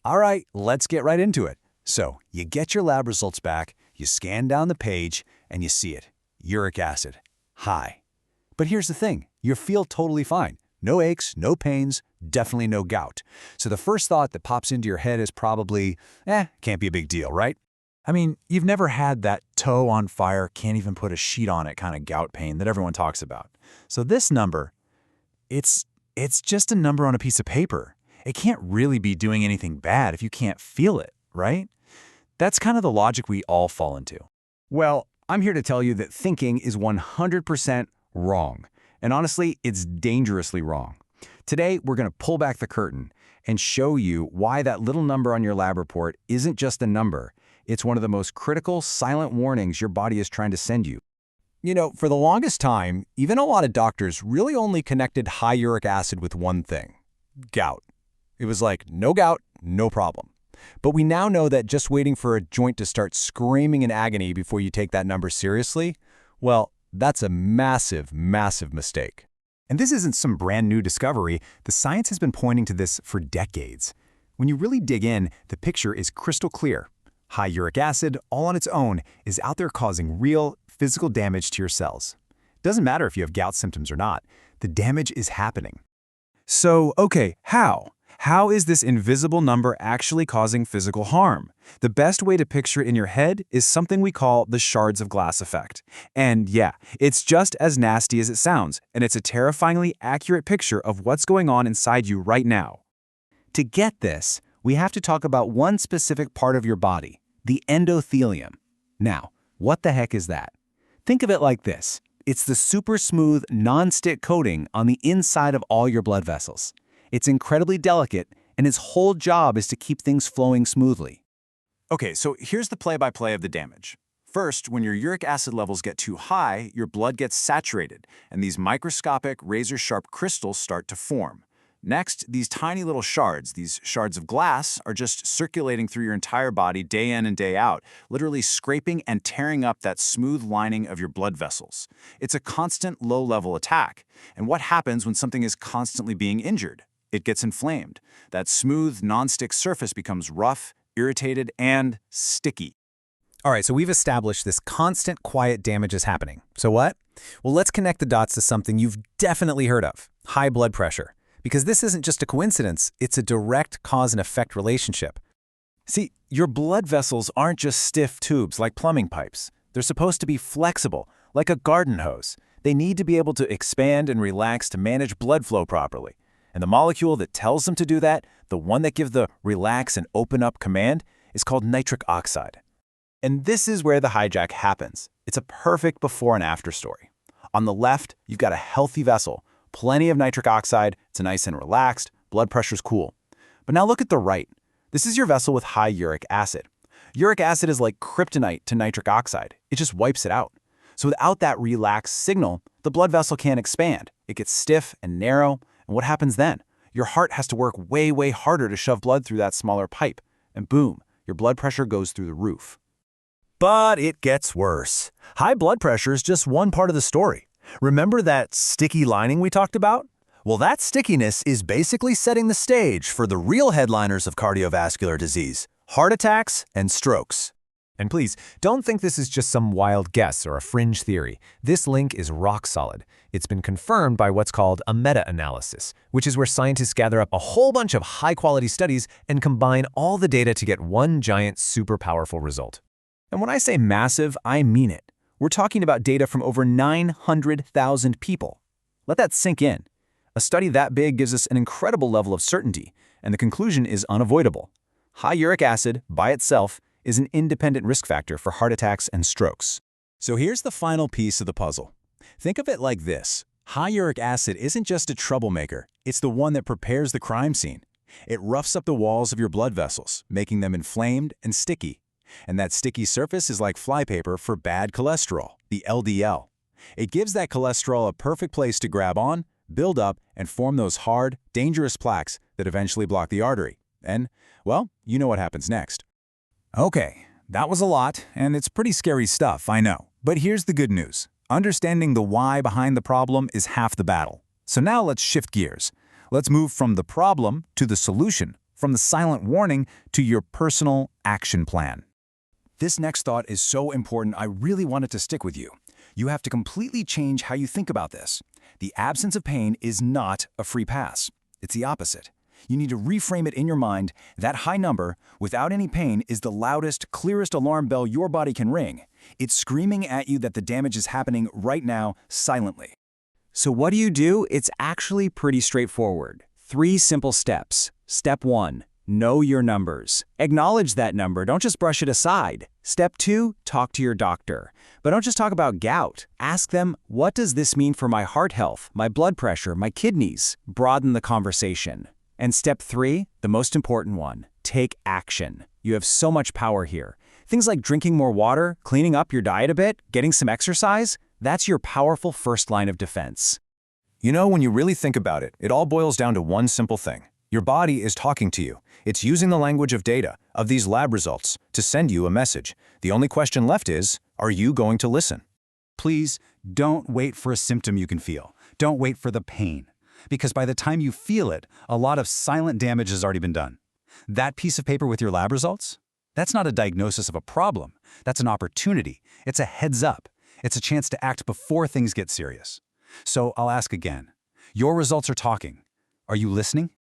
All right, let's get right into it. So, you get your lab results back, you scan down the page, and you see it. Uric acid. High. But here's the thing. You feel totally fine. No aches, no pains, definitely no gout. So the first thought that pops into your head is probably, can't be a big deal, right? I mean, you've never had that toe on fire, can't even put a sheet on it kind of gout pain that everyone talks about. So this number, it's just a number on a piece of paper. It can't really be doing anything bad if you can't feel it, right? That's kind of the logic we all fall into. Well, I'm here to tell you that thinking is 100% wrong. And honestly, it's dangerously wrong. Today, we're going to pull back the curtain and show you why that little number on your lab report isn't just a number. It's one of the most critical, silent warnings your body is trying to send you. You know, for the longest time, even a lot of doctors really only connected high uric acid with one thing: gout. It was like, no gout, no problem. But we now know that just waiting for a joint to start screaming in agony before you take that number seriously, well, that's a massive, massive mistake. And this isn't some brand new discovery. The science has been pointing to this for decades. When you really dig in, the picture is crystal clear. High uric acid, all on its own, is out there causing real, physical damage to your cells. Doesn't matter if you have gout symptoms or not, the damage is happening. So, okay, how? How is this invisible number actually causing physical harm? The best way to picture it in your head is something we call the shards of glass effect. And yeah, it's just as nasty as it sounds, and it's a terrifyingly accurate picture of what's going on inside you right now. To get this, we have to talk about one specific part of your body, the endothelium. Now, what the heck is that? Think of it like this. It's the super smooth, non-stick coating on the inside of all your blood vessels. It's incredibly delicate, and its whole job is to keep things flowing smoothly. Okay, so here's the play-by-play of the damage. First, when your uric acid levels get too high, your blood gets saturated, and these microscopic, razor-sharp crystals start to form. Next, these tiny little shards, these shards of glass, are just circulating through your entire body day in and day out, literally scraping and tearing up that smooth lining of your blood vessels. It's a constant low-level attack. And what happens when something is constantly being injured? It gets inflamed. That smooth, non-stick surface becomes rough, irritated, and sticky. All right, so we've established this constant, quiet damage is happening. So what? Well, let's connect the dots to something you've definitely heard of: high blood pressure. Because this isn't just a coincidence, it's a direct cause and effect relationship. See, your blood vessels aren't just stiff tubes like plumbing pipes. They're supposed to be flexible, like a garden hose. They need to be able to expand and relax to manage blood flow properly. And the molecule that tells them to do that, the one that gives the relax and open up command, is called nitric oxide. And this is where the hijack happens. It's a perfect before and after story. On the left, you've got a healthy vessel, plenty of nitric oxide, it's nice and relaxed, blood pressure's cool. But now look at the right. This is your vessel with high uric acid. Uric acid is like kryptonite to nitric oxide. It just wipes it out. So without that relaxed signal, the blood vessel can't expand. It gets stiff and narrow. And what happens then? Your heart has to work way, way harder to shove blood through that smaller pipe. And boom, your blood pressure goes through the roof. But it gets worse. High blood pressure is just one part of the story. Remember that sticky lining we talked about? Well, that stickiness is basically setting the stage for the real headliners of cardiovascular disease: heart attacks and strokes. And please, don't think this is just some wild guess or a fringe theory. This link is rock solid. It's been confirmed by what's called a meta-analysis, which is where scientists gather up a whole bunch of high-quality studies and combine all the data to get one giant, super powerful result. And when I say massive, I mean it. We're talking about data from over 900,000 people. Let that sink in. A study that big gives us an incredible level of certainty, and the conclusion is unavoidable. High uric acid, by itself, is an independent risk factor for heart attacks and strokes. So here's the final piece of the puzzle. Think of it like this. High uric acid isn't just a troublemaker. It's the one that prepares the crime scene. It roughs up the walls of your blood vessels, making them inflamed and sticky. And that sticky surface is like flypaper for bad cholesterol, the LDL. It gives that cholesterol a perfect place to grab on, build up, and form those hard, dangerous plaques that eventually block the artery. And, well, you know what happens next. Okay, that was a lot, and it's pretty scary stuff, I know. But here's the good news. Understanding the why behind the problem is half the battle. So now let's shift gears. Let's move from the problem to the solution. from the silent warning to your personal action plan. This next thought is so important, I really want it to stick with you. You have to completely change how you think about this. The absence of pain is not a free pass. It's the opposite. You need to reframe it in your mind. That high number, without any pain, is the loudest, clearest alarm bell your body can ring. It's screaming at you that the damage is happening right now, silently. So what do? It's actually pretty straightforward. 3 simple steps. Step 1. Know your numbers. Acknowledge that number, don't just brush it aside. Step 2. Talk to your doctor. But don't just talk about gout. Ask them, what does this mean for my heart health, my blood pressure, my kidneys? Broaden the conversation. And step 3, the most important one, take action. You have so much power here. Things like drinking more water, cleaning up your diet a bit, getting some exercise, that's your powerful first line of defense. You know, when you really think about it, it all boils down to one simple thing. Your body is talking to you. It's using the language of data, of these lab results, to send you a message. The only question left is, are you going to listen? Please don't wait for a symptom you can feel. Don't wait for the pain. Because by the time you feel it, a lot of silent damage has already been done. That piece of paper with your lab results? That's not a diagnosis of a problem. That's an opportunity. It's a heads up. It's a chance to act before things get serious. So I'll ask again. Your results are talking. Are you listening?